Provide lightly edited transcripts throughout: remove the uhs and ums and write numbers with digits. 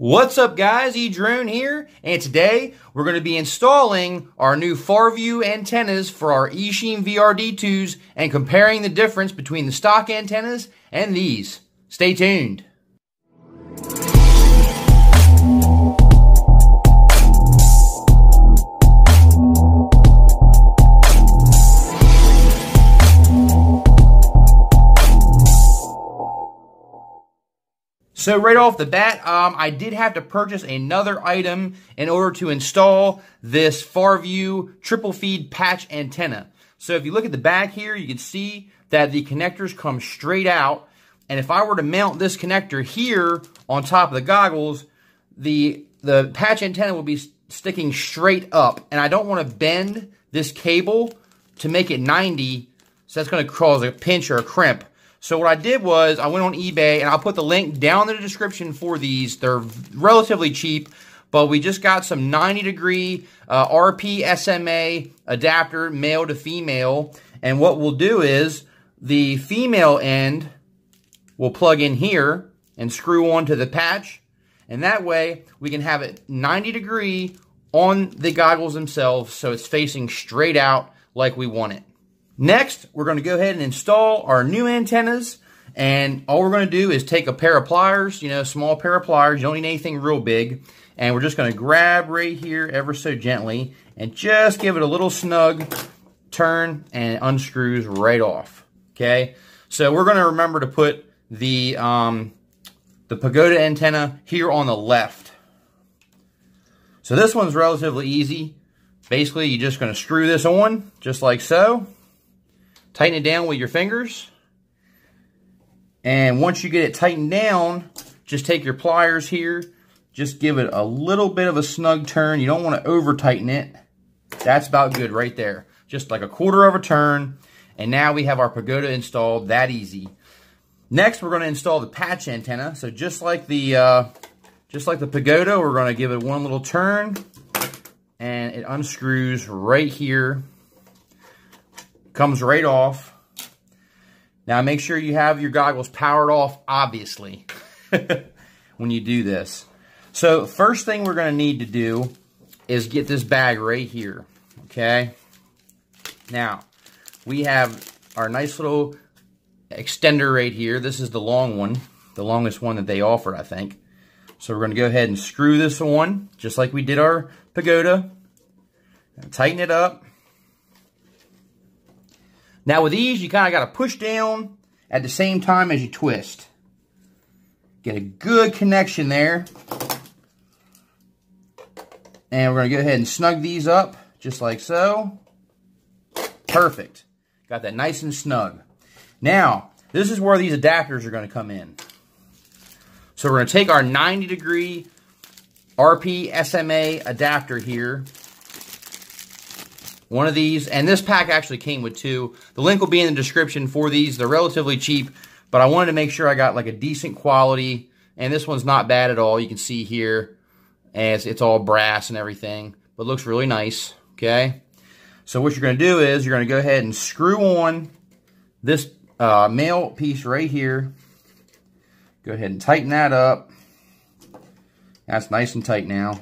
What's up guys, edrone here, and today we're going to be installing our new Farvew antennas for our Eachine VRD2s and comparing the difference between the stock antennas and these. Stay tuned. So right off the bat, I did have to purchase another item in order to install this Farvew triple feed patch antenna. So if you look at the back here, you can see that the connectors come straight out. And if I were to mount this connector here on top of the goggles, the patch antenna will be sticking straight up. And I don't want to bend this cable to make it 90, so that's going to cause a pinch or a crimp. So what I did was I went on eBay, and I'll put the link down in the description for these. They're relatively cheap, but we just got some 90-degree RP SMA adapter, male to female. And what we'll do is the female end will plug in here and screw onto the patch. And that way we can have it 90-degree on the goggles themselves, so it's facing straight out like we want it. Next, we're going to go ahead and install our new antennas, and all we're going to do is take a pair of pliers, small pair of pliers. You don't need anything real big, and we're just going to grab right here ever so gently and just give it a little snug turn, and it unscrews right off. Okay, so we're going to remember to put the pagoda antenna here on the left. So this one's relatively easy. Basically, you're just going to screw this on just like so. Tighten it down with your fingers. And once you get it tightened down, just take your pliers here. Just give it a little bit of a snug turn. You don't want to over tighten it. That's about good right there. Just like a quarter of a turn. And now we have our pagoda installed that easy. Next, we're going to install the patch antenna. So just like the pagoda, we're going to give it one little turn. And it unscrews right here. Comes right off. Now make sure you have your goggles powered off, obviously, when you do this. So first thing we're going to need to do is get this bag right here, okay? Now, we have our nice little extender right here. This is the long one, the longest one that they offer, I think. So we're going to go ahead and screw this on, just like we did our pagoda. And tighten it up. Now with these, you kind of got to push down at the same time as you twist. Get a good connection there. And we're going to go ahead and snug these up, just like so. Perfect. Got that nice and snug. Now, this is where these adapters are going to come in. So we're going to take our 90-degree RP SMA adapter here. One of these, and this pack actually came with two. The link will be in the description for these. They're relatively cheap, but I wanted to make sure I got like a decent quality, and this one's not bad at all. You can see here, as it's all brass and everything, but looks really nice, okay? So what you're going to do is you're going to go ahead and screw on this male piece right here. Go ahead and tighten that up. That's nice and tight now.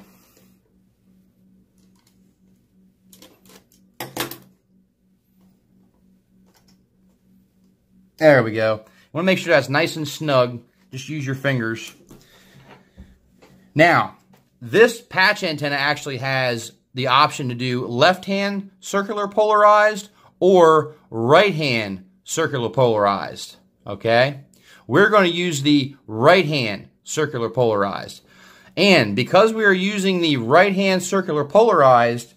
There we go. You want to make sure that's nice and snug. Just use your fingers. Now, this patch antenna actually has the option to do left-hand circular polarized or right-hand circular polarized. Okay? We're going to use the right-hand circular polarized. And because we are using the right-hand circular polarized,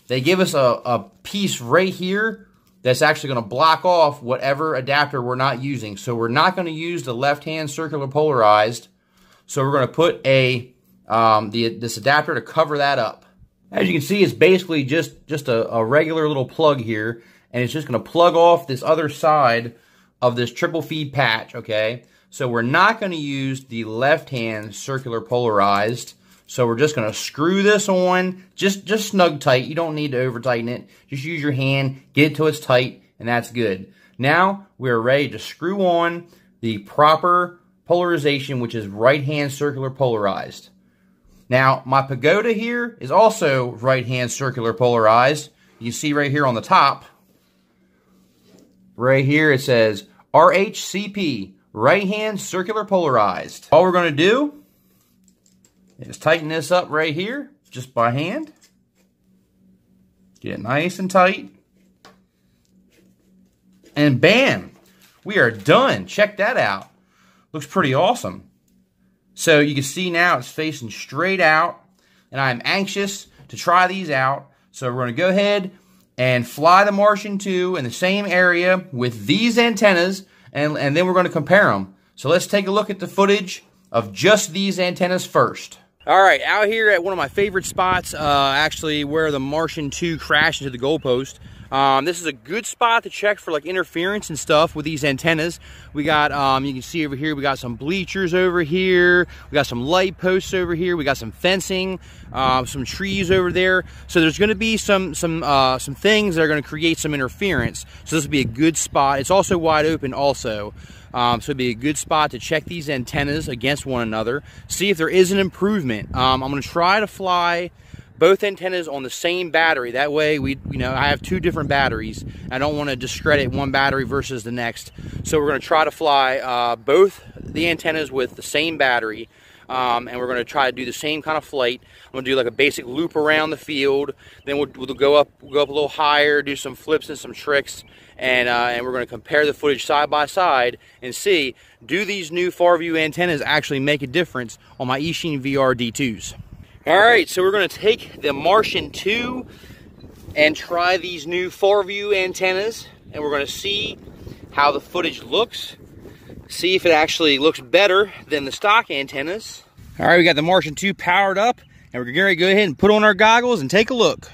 they give us a piece right here that's actually going to block off whatever adapter we're not using. So we're not going to use the left-hand circular polarized. So we're going to put this adapter to cover that up. As you can see, it's basically just a regular little plug here, and it's just going to plug off this other side of this triple feed patch, okay? So we're not going to use the left-hand circular polarized. So we're just going to screw this on, just snug tight. You don't need to over tighten it. Just use your hand, get it till it's tight, and that's good. Now we're ready to screw on the proper polarization, which is right-hand circular polarized. Now, my pagoda here is also right-hand circular polarized. You see right here on the top, right here it says RHCP, right-hand circular polarized. All we're going to do is tighten this up right here, just by hand. Get it nice and tight. And bam, we are done. Check that out. Looks pretty awesome. So you can see now it's facing straight out, and I'm anxious to try these out. So we're going to go ahead and fly the Martian 2 in the same area with these antennas, and then we're going to compare them. So let's take a look at the footage of just these antennas first. All right, out here at one of my favorite spots, actually where the Martian 2 crashed into the goalpost. This is a good spot to check for like interference and stuff with these antennas. We got, you can see over here, we got some bleachers over here. We got some light posts over here. We got some fencing, some trees over there. So there's going to be some things that are going to create some interference. So this will be a good spot. It's also wide open also. So it'd be a good spot to check these antennas against one another. See if there is an improvement. I'm going to try to fly both antennas on the same battery. That way, I have two different batteries. I don't want to discredit one battery versus the next. So we're going to try to fly both the antennas with the same battery, and we're going to try to do the same kind of flight. I'm going to do like a basic loop around the field. Then we'll go up a little higher, do some flips and some tricks, and we're going to compare the footage side by side and see, do these new Farvew antennas actually make a difference on my Eachine VRD2s? All right, so we're going to take the Martian 2 and try these new Farvew antennas, and we're going to see how the footage looks, see if it actually looks better than the stock antennas. All right, we got the Martian 2 powered up, and we're going to go ahead and put on our goggles and take a look.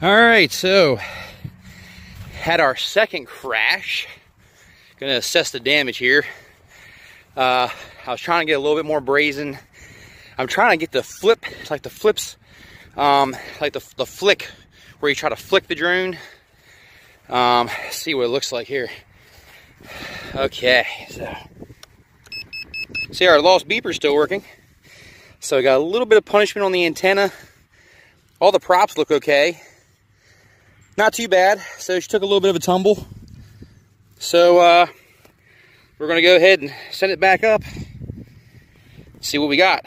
Alright, so had our second crash. Gonna assess the damage here. I was trying to get a little bit more brazen. I'm trying to get the flip, like the flips, like the flick, where you try to flick the drone. See what it looks like here. Okay, so see our lost beeper's still working. So I got a little bit of punishment on the antenna. All the props look okay. Not too bad. So she took a little bit of a tumble. So we're going to go ahead and send it back up. See what we got.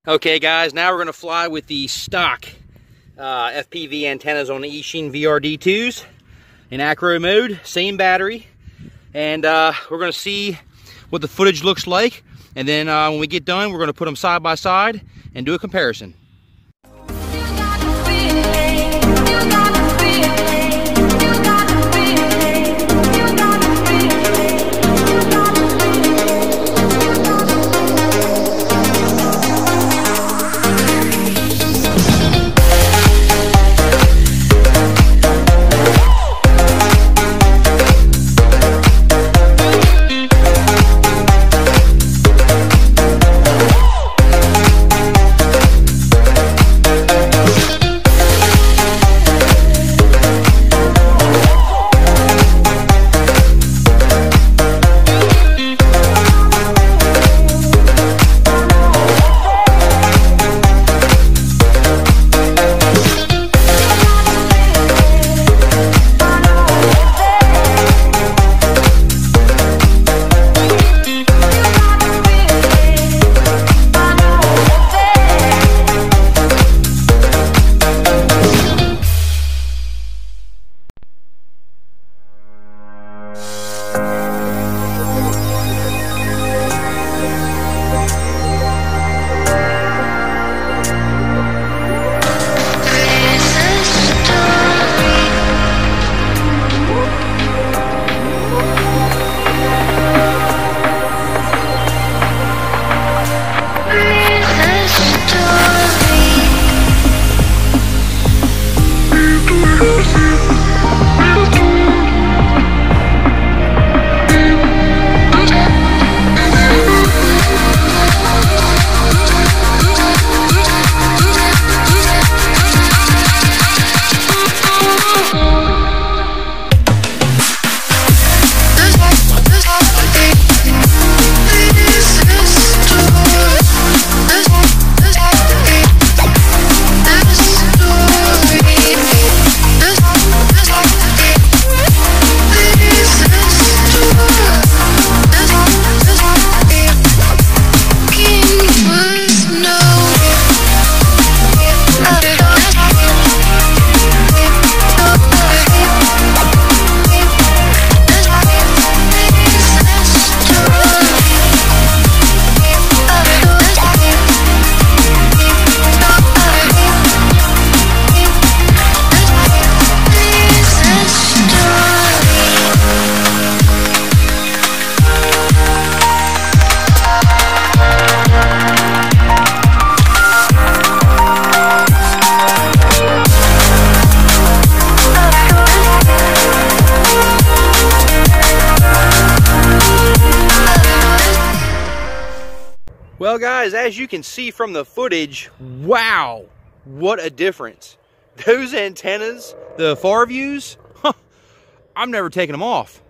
Okay guys, now we're going to fly with the stock FPV antennas on the Eachine VRD2s in acro mode, same battery. And we're going to see what the footage looks like. And then when we get done, we're going to put them side by side and do a comparison. Well, guys, as you can see from the footage, wow, what a difference. Those antennas, the Farvews, I'm never taking them off.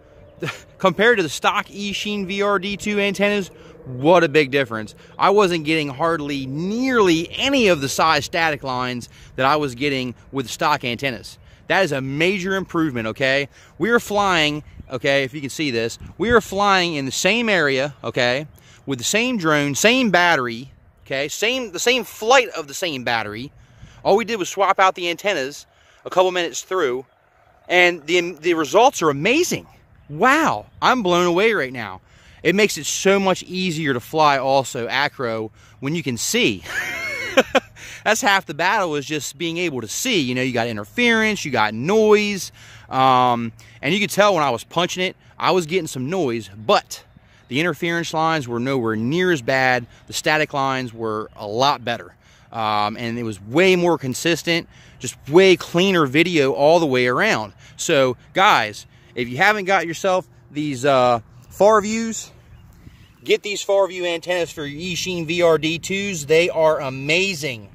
Compared to the stock Eachine VRD2 antennas, what a big difference. I wasn't getting hardly nearly any of the size static lines that I was getting with stock antennas. That is a major improvement, okay? We are flying, okay, if you can see this, we are flying in the same area, okay, with the same drone, same battery, okay, the same flight of the same battery. All we did was swap out the antennas a couple minutes through, and the results are amazing. Wow, I'm blown away right now. It makes it so much easier to fly also acro when you can see. That's half the battle, is just being able to see. You know, you got interference, you got noise, and you could tell when I was punching it, I was getting some noise, but the interference lines were nowhere near as bad. The static lines were a lot better, and it was way more consistent, just way cleaner video all the way around. So, guys, if you haven't got yourself these Farvews, get these Farvew antennas for your Eachine VRD2s. They are amazing.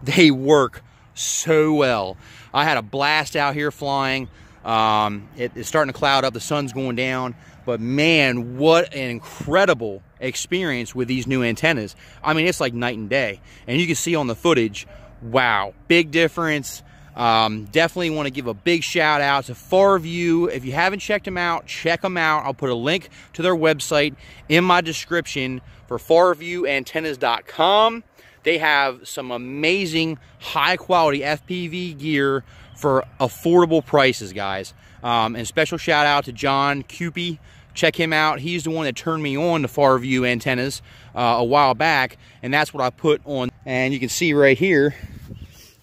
They work so well. I had a blast out here flying. It's starting to cloud up. The sun's going down. But man, what an incredible experience with these new antennas. I mean, it's like night and day. And you can see on the footage, wow, big difference. Definitely want to give a big shout out to Farvew. If you haven't checked them out, check them out. I'll put a link to their website in my description for farvewantennas.com. They have some amazing high quality FPV gear for affordable prices, guys. And special shout out to John Cupie. Check him out. He's the one that turned me on to Farvew antennas a while back, and that's what I put on. And you can see right here,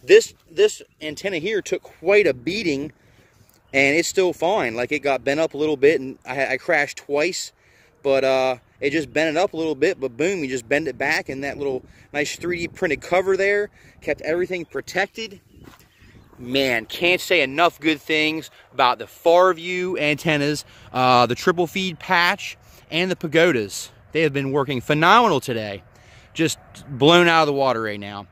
this antenna here took quite a beating, and it's still fine. Like, it got bent up a little bit, and I crashed twice, but it just bent it up a little bit, but boom, you just bend it back, and that little nice 3D printed cover there kept everything protected. Man, can't say enough good things about the Farvew antennas, the triple feed patch, and the pagodas. They have been working phenomenal today. Just blown out of the water right now.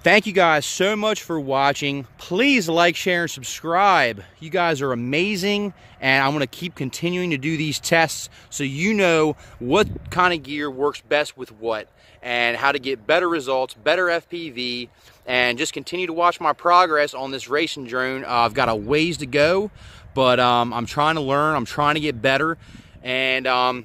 Thank you guys so much for watching. Please like, share, and subscribe. You guys are amazing, and I'm going to keep continuing to do these tests so you know what kind of gear works best with what, and how to get better results, better FPV, and just continue to watch my progress on this racing drone. I've got a ways to go, but I'm trying to learn. I'm trying to get better, and I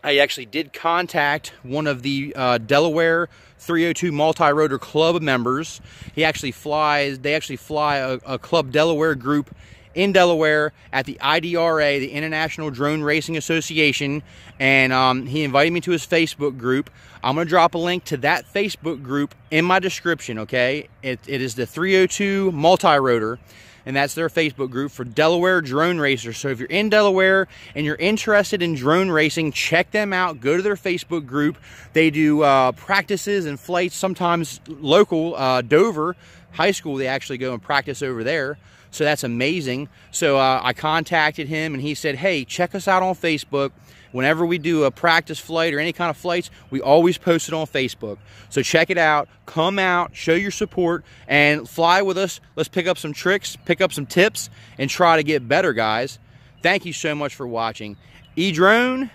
actually did contact one of the Delaware 302 multi-rotor club members. They actually fly a Club Delaware group in Delaware at the IDRA, the International Drone Racing Association, and he invited me to his Facebook group. I'm going to drop a link to that Facebook group in my description, okay? It is the 302 multi-rotor, and that's their Facebook group for Delaware drone racers. So if you're in Delaware and you're interested in drone racing, check them out. Go to their Facebook group. They do practices and flights, sometimes local, Dover High School. They actually go and practice over there. So that's amazing. So I contacted him, and he said, hey, check us out on Facebook. Whenever we do a practice flight or any kind of flights, we always post it on Facebook. So check it out, come out, show your support, and fly with us. Let's pick up some tricks, pick up some tips, and try to get better, guys. Thank you so much for watching. Edrone,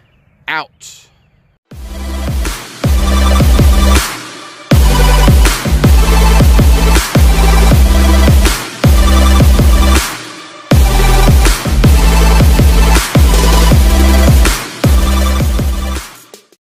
out.